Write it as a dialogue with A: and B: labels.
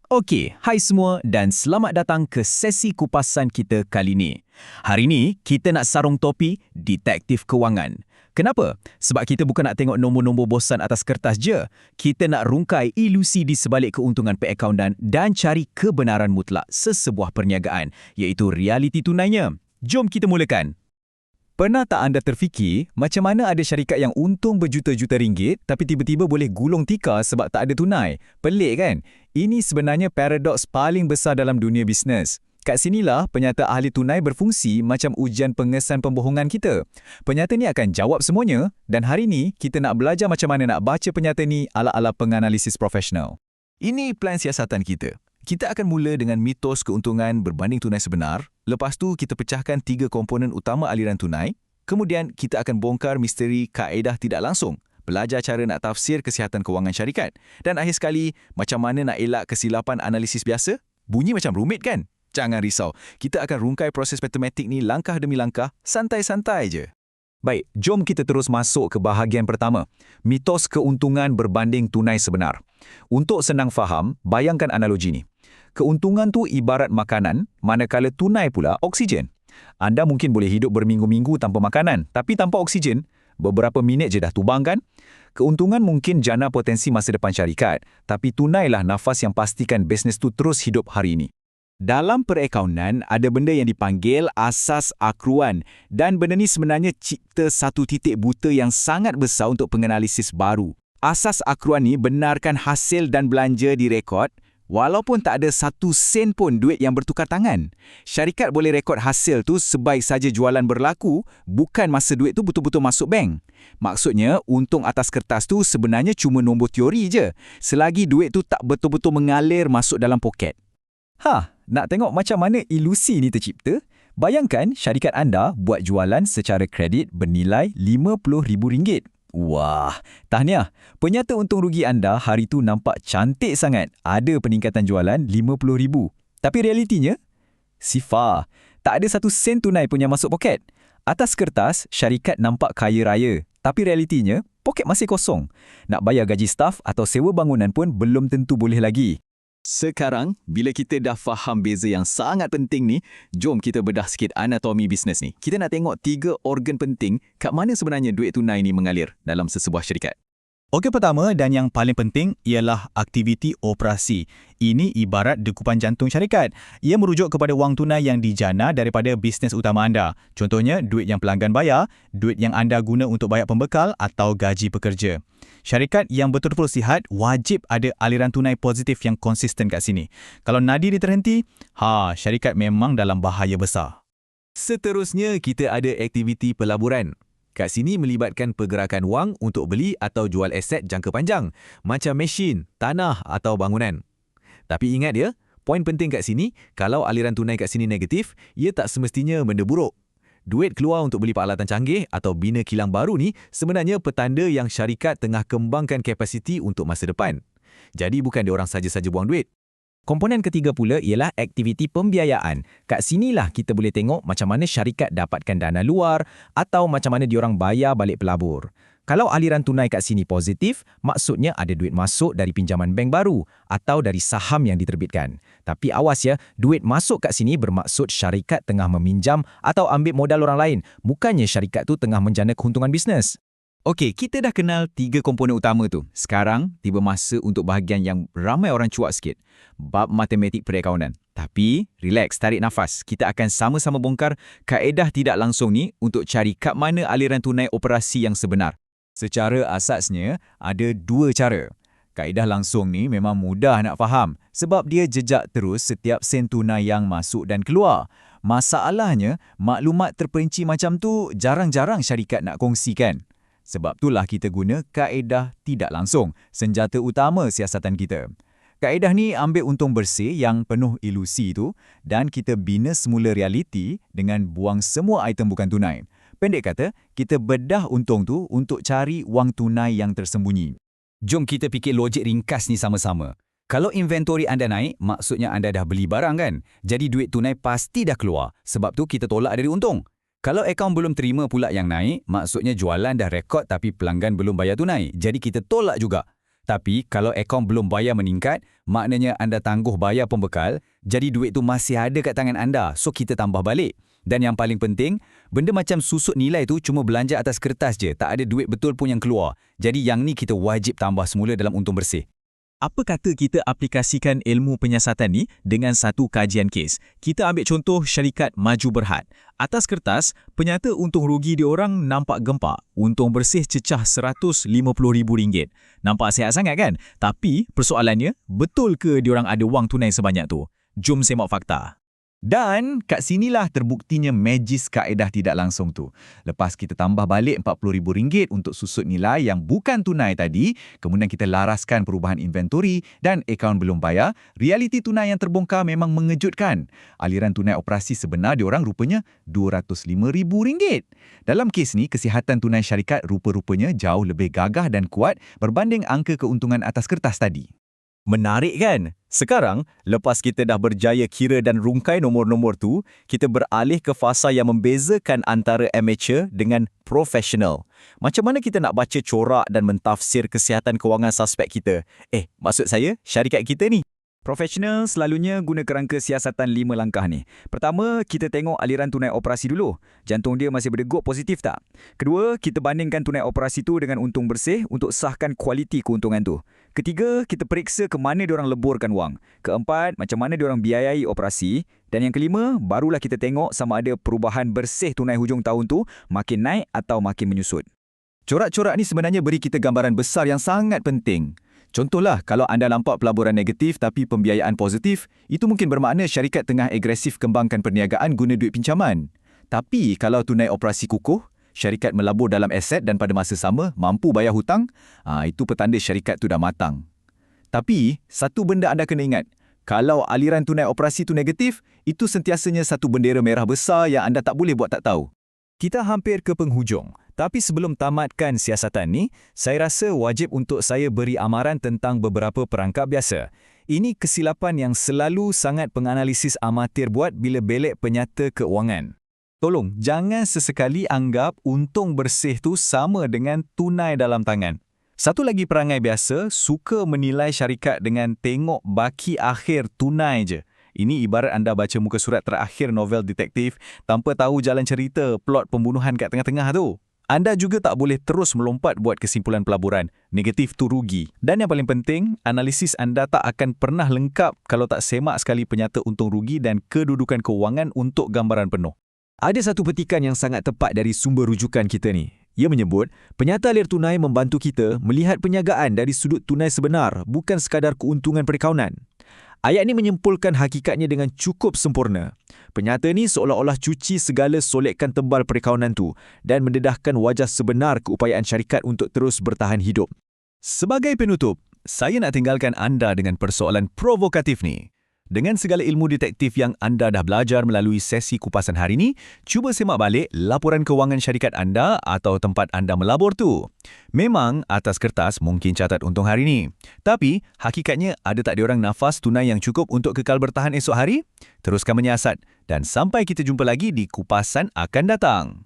A: Okey, hai semua dan selamat datang ke sesi kupasan kita kali ini. Hari ini, kita nak sarung topi detektif kewangan. Kenapa? Sebab kita bukan nak tengok nombor-nombor bosan atas kertas je. Kita nak rungkai ilusi di sebalik keuntungan per-akauntan dan cari kebenaran mutlak sesebuah perniagaan, iaitu realiti tunainya. Jom kita mulakan. Pernah tak anda terfikir macam mana ada syarikat yang untung berjuta-juta ringgit tapi tiba-tiba boleh gulung tikar sebab tak ada tunai? Pelik kan? Ini sebenarnya paradoks paling besar dalam dunia bisnes. Kat sinilah penyata ahli tunai berfungsi macam ujian pengesan pembohongan kita. Penyata ni akan jawab semuanya dan hari ni kita nak belajar macam mana nak baca penyata ni ala-ala penganalisis profesional. Ini plan siasatan kita. Kita akan mula dengan mitos keuntungan berbanding tunai sebenar. Lepas tu kita pecahkan 3 komponen utama aliran tunai. Kemudian kita akan bongkar misteri kaedah tidak langsung. Belajar cara nak tafsir kesihatan kewangan syarikat. Dan akhir sekali, macam mana nak elak kesilapan analisis biasa? Bunyi macam rumit kan? Jangan risau. Kita akan rungkai proses matematik ni langkah demi langkah, santai-santai je. Baik, jom kita terus masuk ke bahagian pertama. Mitos keuntungan berbanding tunai sebenar. Untuk senang faham, bayangkan analogi ni. Keuntungan tu ibarat makanan, manakala tunai pula oksigen. Anda mungkin boleh hidup berminggu-minggu tanpa makanan, tapi tanpa oksigen, beberapa minit je dah tubang kan? Keuntungan mungkin jana potensi masa depan syarikat, tapi tunailah nafas yang pastikan bisnes tu terus hidup hari ini. Dalam perakaunan, ada benda yang dipanggil asas akruan dan benda ni sebenarnya cipta satu titik buta yang sangat besar untuk penganalisis baru. Asas akruan ni benarkan hasil dan belanja direkod walaupun tak ada 1 sen pun duit yang bertukar tangan. Syarikat boleh rekod hasil tu sebaik saja jualan berlaku, bukan masa duit tu betul-betul masuk bank. Maksudnya, untung atas kertas tu sebenarnya cuma nombor teori je, selagi duit tu tak betul-betul mengalir masuk dalam poket. Nak tengok macam mana ilusi ni tercipta? Bayangkan syarikat anda buat jualan secara kredit bernilai RM50,000. Wah, tahniah. Penyata untung rugi anda hari tu nampak cantik sangat. Ada peningkatan jualan RM50,000. Tapi realitinya? Sifar. Tak ada 1 sen tunai pun yang masuk poket. Atas kertas, syarikat nampak kaya raya. Tapi realitinya, poket masih kosong. Nak bayar gaji staf atau sewa bangunan pun belum tentu boleh lagi. Sekarang, bila kita dah faham beza yang sangat penting ni, jom kita bedah sikit anatomi bisnes ni. Kita nak tengok 3 organ penting kat mana sebenarnya duit tunai ni mengalir dalam sesebuah syarikat. Organ pertama dan yang paling penting ialah aktiviti operasi. Ini ibarat dekupan jantung syarikat. Ia merujuk kepada wang tunai yang dijana daripada bisnes utama anda. Contohnya, duit yang pelanggan bayar, duit yang anda guna untuk bayar pembekal atau gaji pekerja. Syarikat yang betul-betul sihat wajib ada aliran tunai positif yang konsisten kat sini. Kalau nadi dia terhenti, syarikat memang dalam bahaya besar. Seterusnya, kita ada aktiviti pelaburan. Kat sini melibatkan pergerakan wang untuk beli atau jual aset jangka panjang, macam mesin, tanah atau bangunan. Tapi ingat ya, poin penting kat sini, kalau aliran tunai kat sini negatif, ia tak semestinya benda buruk. Duit keluar untuk beli peralatan canggih atau bina kilang baru ni sebenarnya petanda yang syarikat tengah kembangkan kapasiti untuk masa depan. Jadi bukan diorang saja-saja buang duit. Komponen ketiga pula ialah aktiviti pembiayaan. Kat sinilah kita boleh tengok macam mana syarikat dapatkan dana luar atau macam mana diorang bayar balik pelabur. Kalau aliran tunai kat sini positif, maksudnya ada duit masuk dari pinjaman bank baru atau dari saham yang diterbitkan. Tapi awas ya, duit masuk kat sini bermaksud syarikat tengah meminjam atau ambil modal orang lain. Bukannya syarikat tu tengah menjana keuntungan bisnes. Okey, kita dah kenal 3 komponen utama tu. Sekarang, tiba masa untuk bahagian yang ramai orang cuak sikit. Bab matematik perakaunan. Tapi, relax, tarik nafas. Kita akan sama-sama bongkar kaedah tidak langsung ni untuk cari kat mana aliran tunai operasi yang sebenar. Secara asasnya, ada 2 cara. Kaedah langsung ni memang mudah nak faham sebab dia jejak terus setiap sen tunai yang masuk dan keluar. Masalahnya, maklumat terperinci macam tu jarang-jarang syarikat nak kongsikan. Sebab itulah kita guna kaedah tidak langsung, senjata utama siasatan kita. Kaedah ni ambil untung bersih yang penuh ilusi tu dan kita bina semula realiti dengan buang semua item bukan tunai. Pendek kata, kita bedah untung tu untuk cari wang tunai yang tersembunyi. Jom kita fikir logik ringkas ni sama-sama. Kalau inventory anda naik, maksudnya anda dah beli barang kan? Jadi duit tunai pasti dah keluar. Sebab tu kita tolak dari untung. Kalau akaun belum terima pula yang naik, maksudnya jualan dah rekod tapi pelanggan belum bayar tunai. Jadi kita tolak juga.
B: Tapi kalau akaun belum bayar meningkat, maknanya anda tangguh bayar pembekal, jadi duit tu masih ada kat tangan anda, so kita tambah balik. Dan yang paling penting, benda macam susut nilai tu cuma belanja atas kertas je, tak ada duit betul pun yang keluar. Jadi yang ni kita wajib tambah semula dalam untung bersih.
A: Apa kata kita aplikasikan ilmu penyiasatan ni dengan satu kajian kes? Kita ambil contoh syarikat Maju Berhad. Atas kertas, penyata untung rugi diorang nampak gempak. Untung bersih cecah RM150,000. Nampak sihat sangat kan? Tapi persoalannya, betul ke diorang ada wang tunai sebanyak tu? Jom semak fakta. Dan kat sinilah terbuktinya magis kaedah tidak langsung tu. Lepas kita tambah balik RM40,000 untuk susut nilai yang bukan tunai tadi, kemudian kita laraskan perubahan inventory dan akaun belum bayar, realiti tunai yang terbongkar memang mengejutkan. Aliran tunai operasi sebenar diorang rupanya RM205,000. Dalam kes ni, kesihatan tunai syarikat rupa-rupanya jauh lebih gagah dan kuat berbanding angka keuntungan atas kertas tadi. Menarik kan? Sekarang, lepas kita dah berjaya kira dan rungkai nombor-nombor tu, kita beralih ke fasa yang membezakan antara amateur dengan profesional. Macam mana kita nak baca corak dan mentafsir kesihatan kewangan suspek kita? Maksud saya, syarikat kita ni. Profesional selalunya guna kerangka siasatan 5 langkah ni. Pertama, kita tengok aliran tunai operasi dulu. Jantung dia masih berdegup positif tak? Kedua, kita bandingkan tunai operasi tu dengan untung bersih untuk sahkan kualiti keuntungan tu. Ketiga, kita periksa ke mana diorang leburkan wang. Keempat, macam mana diorang biayai operasi. Dan yang kelima, barulah kita tengok sama ada perubahan bersih tunai hujung tahun tu makin naik atau makin menyusut. Corak-corak ni sebenarnya beri kita gambaran besar yang sangat penting. Contohlah, kalau anda nampak pelaburan negatif tapi pembiayaan positif, itu mungkin bermakna syarikat tengah agresif kembangkan perniagaan guna duit pinjaman. Tapi kalau tunai operasi kukuh, syarikat melabur dalam aset dan pada masa sama mampu bayar hutang, itu petanda syarikat tu dah matang. Tapi, satu benda anda kena ingat, kalau aliran tunai operasi tu negatif, itu sentiasanya satu bendera merah besar yang anda tak boleh buat tak tahu. Kita hampir ke penghujung. Tapi sebelum tamatkan siasatan ni, saya rasa wajib untuk saya beri amaran tentang beberapa perangkap biasa. Ini kesilapan yang selalu sangat penganalisis amatir buat bila belek penyata keuangan. Tolong, jangan sesekali anggap untung bersih tu sama dengan tunai dalam tangan. Satu lagi perangai biasa, suka menilai syarikat dengan tengok baki akhir tunai je. Ini ibarat anda baca muka surat terakhir novel detektif tanpa tahu jalan cerita plot pembunuhan kat tengah-tengah tu. Anda juga tak boleh terus melompat buat kesimpulan pelaburan. Negatif tu rugi. Dan yang paling penting, analisis anda tak akan pernah lengkap kalau tak semak sekali penyata untung rugi dan kedudukan kewangan untuk gambaran penuh. Ada satu petikan yang sangat tepat dari sumber rujukan kita ni. Ia menyebut, penyata alir tunai membantu kita melihat perniagaan dari sudut tunai sebenar, bukan sekadar keuntungan perakaunan. Ayat ini menyimpulkan hakikatnya dengan cukup sempurna. Penyata ni seolah-olah cuci segala solekan tebal perakaunan tu dan mendedahkan wajah sebenar keupayaan syarikat untuk terus bertahan hidup. Sebagai penutup, saya nak tinggalkan anda dengan persoalan provokatif ni. Dengan segala ilmu detektif yang anda dah belajar melalui sesi kupasan hari ini, cuba semak balik laporan kewangan syarikat anda atau tempat anda melabur tu. Memang atas kertas mungkin catat untung hari ini. Tapi, hakikatnya ada tak diorang nafas tunai yang cukup untuk kekal bertahan esok hari? Teruskan menyiasat dan sampai kita jumpa lagi di kupasan akan datang.